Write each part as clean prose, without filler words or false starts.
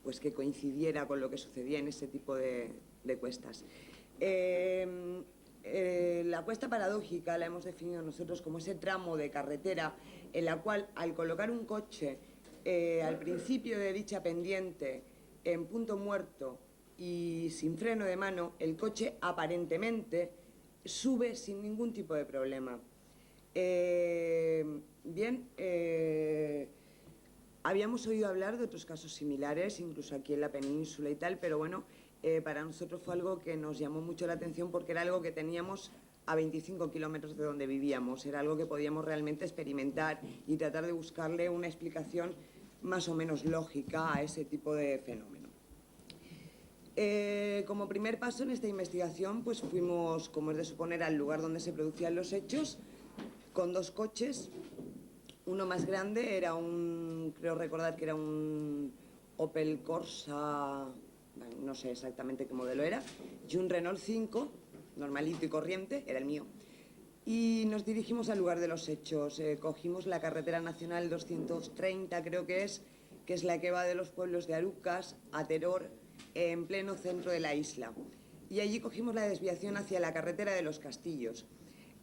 pues que coincidiera con lo que sucedía en ese tipo de cuestas. La cuesta paradójica la hemos definido nosotros como ese tramo de carretera en la cual, al colocar un coche al principio de dicha pendiente en punto muerto y sin freno de mano, el coche aparentemente sube sin ningún tipo de problema. Habíamos oído hablar de otros casos similares, incluso aquí en la península y tal, pero bueno, para nosotros fue algo que nos llamó mucho la atención porque era algo que teníamos a 25 kilómetros de donde vivíamos, era algo que podíamos realmente experimentar y tratar de buscarle una explicación más o menos lógica a ese tipo de fenómeno. Como primer paso en esta investigación, pues fuimos, como es de suponer, al lugar donde se producían los hechos, con dos coches. Uno más grande era creo recordar que era un Opel Corsa, no sé exactamente qué modelo era, y un Renault 5, normalito y corriente, era el mío. Y nos dirigimos al lugar de los hechos. Cogimos la carretera nacional 230, creo que es la que va de los pueblos de Arucas a Teror, en pleno centro de la isla. Y allí cogimos la desviación hacia la carretera de los Castillos.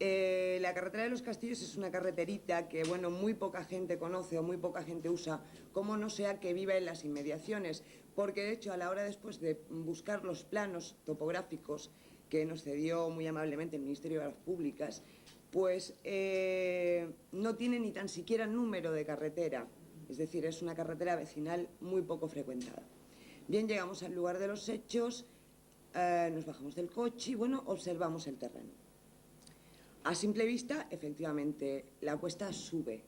La carretera de los Castillos es una carreterita que, bueno, muy poca gente conoce o muy poca gente usa, como no sea que viva en las inmediaciones, porque de hecho a la hora después de buscar los planos topográficos que nos cedió muy amablemente el Ministerio de Obras Públicas, pues no tiene ni tan siquiera número de carretera, es decir, es una carretera vecinal muy poco frecuentada. Bien, llegamos al lugar de los hechos, nos bajamos del coche y, bueno, observamos el terreno. A simple vista, efectivamente, la cuesta sube.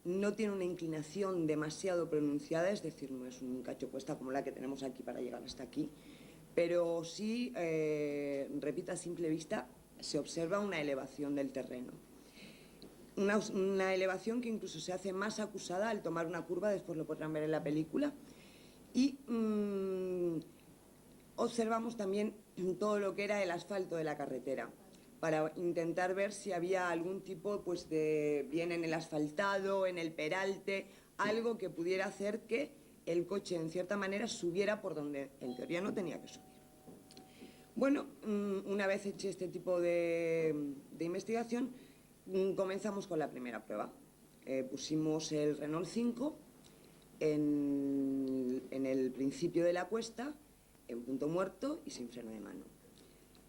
No tiene una inclinación demasiado pronunciada, es decir, no es un cacho cuesta como la que tenemos aquí para llegar hasta aquí, pero sí, repito, a simple vista se observa una elevación del terreno. Una elevación que incluso se hace más acusada al tomar una curva, después lo podrán ver en la película, y observamos también todo lo que era el asfalto de la carretera, para intentar ver si había algún tipo, pues, bien en el asfaltado, en el peralte, algo que pudiera hacer que el coche, en cierta manera, subiera por donde en teoría no tenía que subir. Bueno, una vez hecho este tipo de investigación, comenzamos con la primera prueba. Pusimos el Renault 5 en el principio de la cuesta, en punto muerto y sin freno de mano.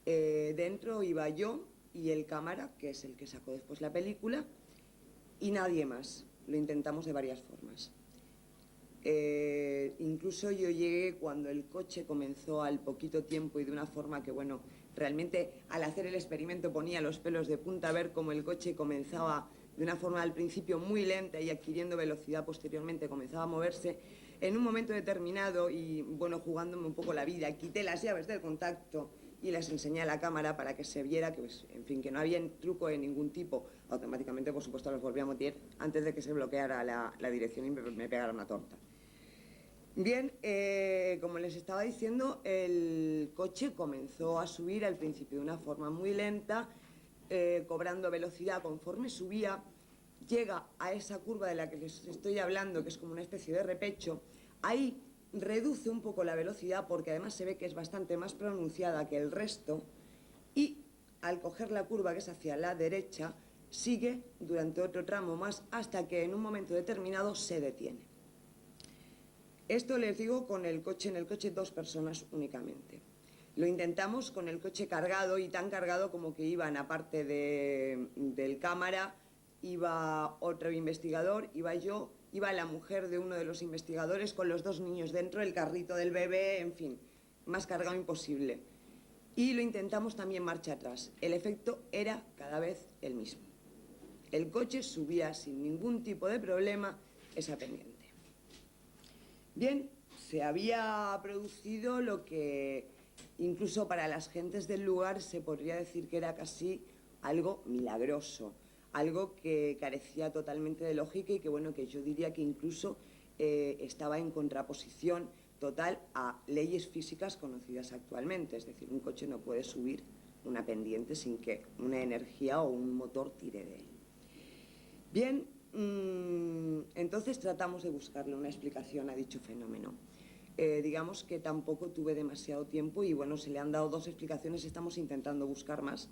Dentro iba yo y el cámara, que es el que sacó después la película, y nadie más. Lo intentamos de varias formas. Incluso yo llegué cuando el coche comenzó al poquito tiempo y de una forma que, bueno, realmente al hacer el experimento ponía los pelos de punta a ver cómo el coche comenzaba de una forma al principio muy lenta y adquiriendo velocidad posteriormente comenzaba a moverse. En un momento determinado y, bueno, jugándome un poco la vida, quité las llaves del contacto y las enseñé a la cámara para que se viera que, pues, en fin, que no había truco de ningún tipo. Automáticamente, por supuesto, los volví a meter antes de que se bloqueara la dirección y me pegara una torta. Bien, como les estaba diciendo, el coche comenzó a subir al principio de una forma muy lenta, cobrando velocidad conforme subía. Llega a esa curva de la que les estoy hablando, que es como una especie de repecho. Ahí reduce un poco la velocidad porque además se ve que es bastante más pronunciada que el resto, y al coger la curva, que es hacia la derecha, sigue durante otro tramo más hasta que en un momento determinado se detiene. Esto les digo con el coche, en el coche 2 personas únicamente. Lo intentamos con el coche cargado, y tan cargado como que iban, aparte del cámara, iba otro investigador, iba yo, iba la mujer de uno de los investigadores con los dos niños dentro, el carrito del bebé, en fin, más cargado imposible. Y lo intentamos también marcha atrás. El efecto era cada vez el mismo. El coche subía sin ningún tipo de problema esa pendiente. Bien, se había producido lo que incluso para las gentes del lugar se podría decir que era casi algo milagroso, algo que carecía totalmente de lógica y que, bueno, que yo diría que incluso estaba en contraposición total a leyes físicas conocidas actualmente. Es decir, un coche no puede subir una pendiente sin que una energía o un motor tire de él. Bien, entonces tratamos de buscarle una explicación a dicho fenómeno. Digamos que tampoco tuve demasiado tiempo y bueno, se le han dado 2 explicaciones, estamos intentando buscar más.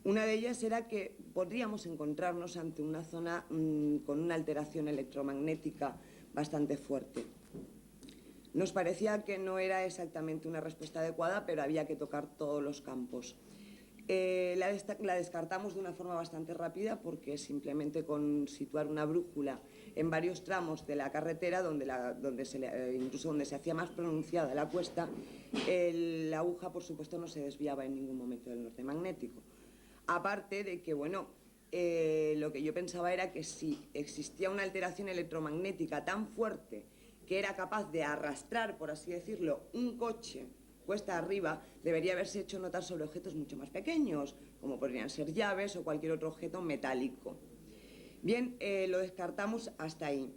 Una de ellas era que podríamos encontrarnos ante una zona con una alteración electromagnética bastante fuerte. Nos parecía que no era exactamente una respuesta adecuada, pero había que tocar todos los campos. La descartamos de una forma bastante rápida porque simplemente con situar una brújula en varios tramos de la carretera incluso donde se hacía más pronunciada la cuesta, la aguja por supuesto no se desviaba en ningún momento del norte magnético. Aparte de que, bueno, lo que yo pensaba era que si existía una alteración electromagnética tan fuerte que era capaz de arrastrar, por así decirlo, un coche cuesta arriba, debería haberse hecho notar sobre objetos mucho más pequeños, como podrían ser llaves o cualquier otro objeto metálico. Bien, lo descartamos hasta ahí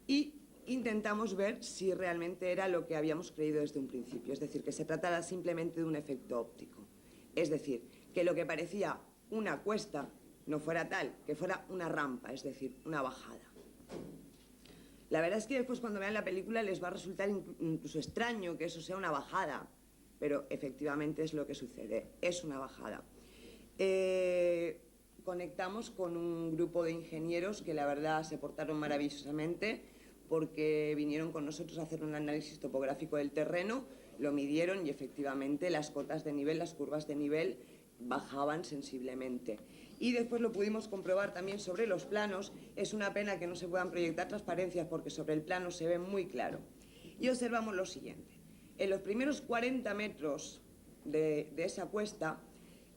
y intentamos ver si realmente era lo que habíamos creído desde un principio, es decir, que se tratara simplemente de un efecto óptico. Es decir, que lo que parecía una cuesta no fuera tal, que fuera una rampa, es decir, una bajada. La verdad es que después cuando vean la película les va a resultar incluso extraño que eso sea una bajada, pero efectivamente es lo que sucede, es una bajada. Conectamos con un grupo de ingenieros que la verdad se portaron maravillosamente porque vinieron con nosotros a hacer un análisis topográfico del terreno, lo midieron y efectivamente las cotas de nivel, las curvas de nivel bajaban sensiblemente. Y después lo pudimos comprobar también sobre los planos. Es una pena que no se puedan proyectar transparencias porque sobre el plano se ve muy claro. Y observamos lo siguiente. En los primeros 40 metros de esa cuesta,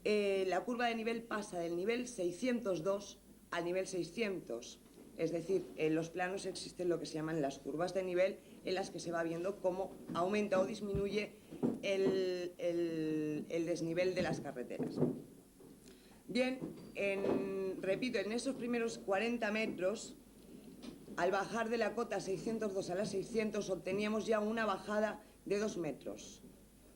la curva de nivel pasa del nivel 602 al nivel 600. Es decir, en los planos existen lo que se llaman las curvas de nivel en las que se va viendo cómo aumenta o disminuye el desnivel de las carreteras. Bien, repito, en esos primeros 40 metros, al bajar de la cota 602 a la 600, obteníamos ya una bajada de 2 metros.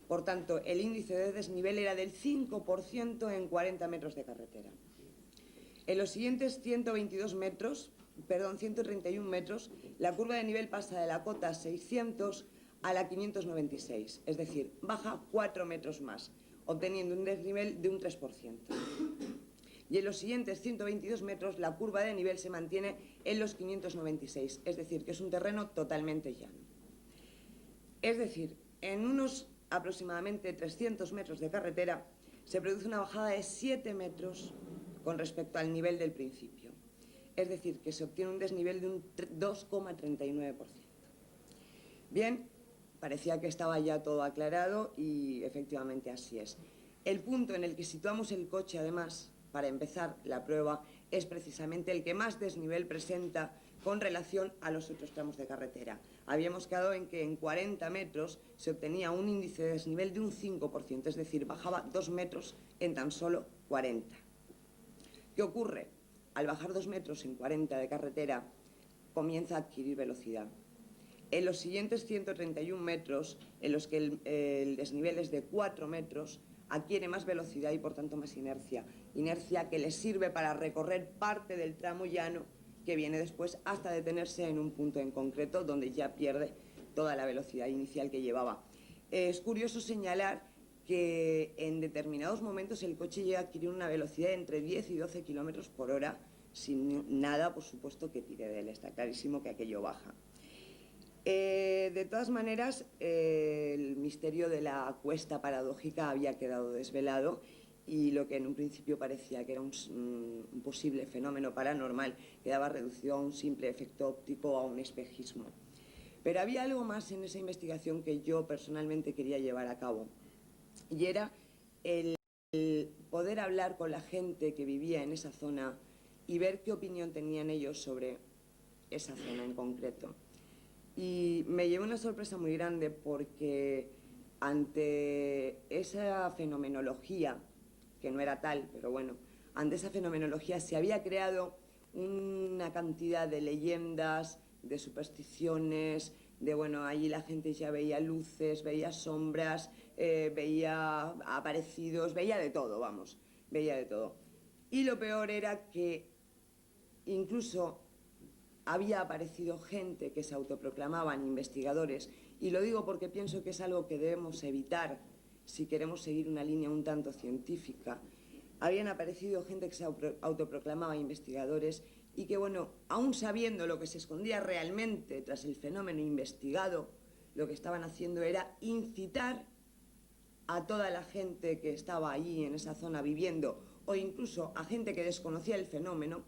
Por tanto, el índice de desnivel era del 5% en 40 metros de carretera. En los siguientes 131 metros, la curva de nivel pasa de la cota 600 a la 596, es decir, baja 4 metros más, obteniendo un desnivel de un 3%. Y en los siguientes 122 metros la curva de nivel se mantiene en los 596, es decir, que es un terreno totalmente llano. Es decir, en unos aproximadamente 300 metros de carretera se produce una bajada de 7 metros con respecto al nivel del principio. Es decir, que se obtiene un desnivel de un 2,39%. Bien, parecía que estaba ya todo aclarado y efectivamente así es. El punto en el que situamos el coche, además, para empezar la prueba, es precisamente el que más desnivel presenta con relación a los otros tramos de carretera. Habíamos quedado en que en 40 metros se obtenía un índice de desnivel de un 5%, es decir, bajaba 2 metros en tan solo 40. ¿Qué ocurre? Al bajar 2 metros en 40 de carretera, comienza a adquirir velocidad. En los siguientes 131 metros, en los que el desnivel es de 4 metros, adquiere más velocidad y por tanto más inercia. Inercia que le sirve para recorrer parte del tramo llano que viene después hasta detenerse en un punto en concreto donde ya pierde toda la velocidad inicial que llevaba. Es curioso señalar que en determinados momentos el coche llega a adquirir una velocidad de entre 10 y 12 kilómetros por hora sin nada, por supuesto, que tire de él. Está clarísimo que aquello baja. De todas maneras, el misterio de la cuesta paradójica había quedado desvelado y lo que en un principio parecía que era un posible fenómeno paranormal quedaba reducido a un simple efecto óptico o a un espejismo. Pero había algo más en esa investigación que yo personalmente quería llevar a cabo y era el poder hablar con la gente que vivía en esa zona y ver qué opinión tenían ellos sobre esa zona en concreto. Y me llevé una sorpresa muy grande porque ante esa fenomenología, que no era tal, pero bueno, ante esa fenomenología se había creado una cantidad de leyendas, de supersticiones, de bueno, allí la gente ya veía luces, veía sombras, veía aparecidos, veía de todo, vamos, veía de todo. Y lo peor era que incluso había aparecido gente que se autoproclamaban investigadores, y lo digo porque pienso que es algo que debemos evitar si queremos seguir una línea un tanto científica. Habían aparecido gente que se autoproclamaba investigadores y que, bueno, aún sabiendo lo que se escondía realmente tras el fenómeno investigado, lo que estaban haciendo era incitar a toda la gente que estaba allí en esa zona viviendo, o incluso a gente que desconocía el fenómeno,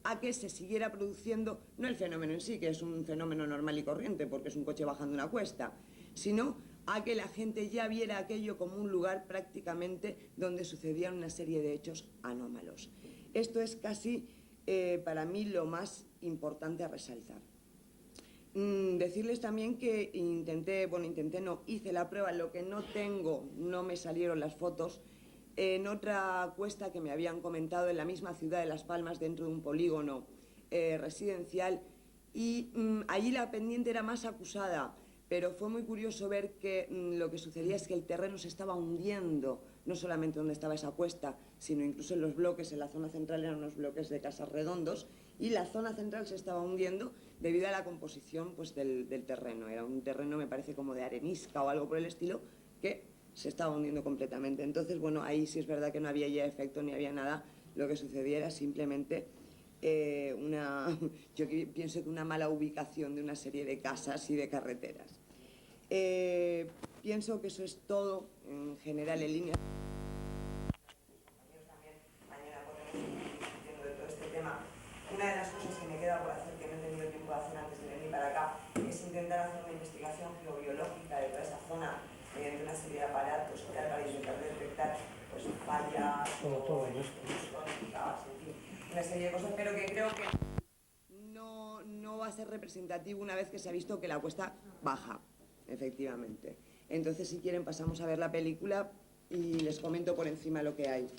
a que se siguiera produciendo, no el fenómeno en sí, que es un fenómeno normal y corriente, porque es un coche bajando una cuesta, sino a que la gente ya viera aquello como un lugar prácticamente donde sucedían una serie de hechos anómalos. Esto es casi para mí lo más importante a resaltar. Decirles también que hice la prueba, lo que no tengo, no me salieron las fotos, en otra cuesta que me habían comentado en la misma ciudad de Las Palmas, dentro de un polígono residencial, y allí la pendiente era más acusada, pero fue muy curioso ver que lo que sucedía es que el terreno se estaba hundiendo, no solamente donde estaba esa cuesta, sino incluso en los bloques, en la zona central eran unos bloques de casas redondos, y la zona central se estaba hundiendo debido a la composición pues, del terreno. Era un terreno, me parece, como de arenisca o algo por el estilo, que se estaba hundiendo completamente. Entonces, bueno, ahí sí es verdad que no había ya efecto ni había nada, lo que sucedía era simplemente yo pienso que una mala ubicación de una serie de casas y de carreteras. Pienso que eso es todo en general en línea. Mañana podremos seguir discutiendo de todo este tema. Una de las cosas que me queda por hacer, que no he tenido tiempo de hacer antes de venir para acá, es intentar hacer una investigación geobiológica de toda esa zona mediante una serie de aparatos para intentar detectar pues, fallas o tónicas, en fin, una serie de cosas, pero que creo que no va a ser representativo una vez que se ha visto que la cuesta baja, efectivamente. Entonces, si quieren, pasamos a ver la película y les comento por encima lo que hay.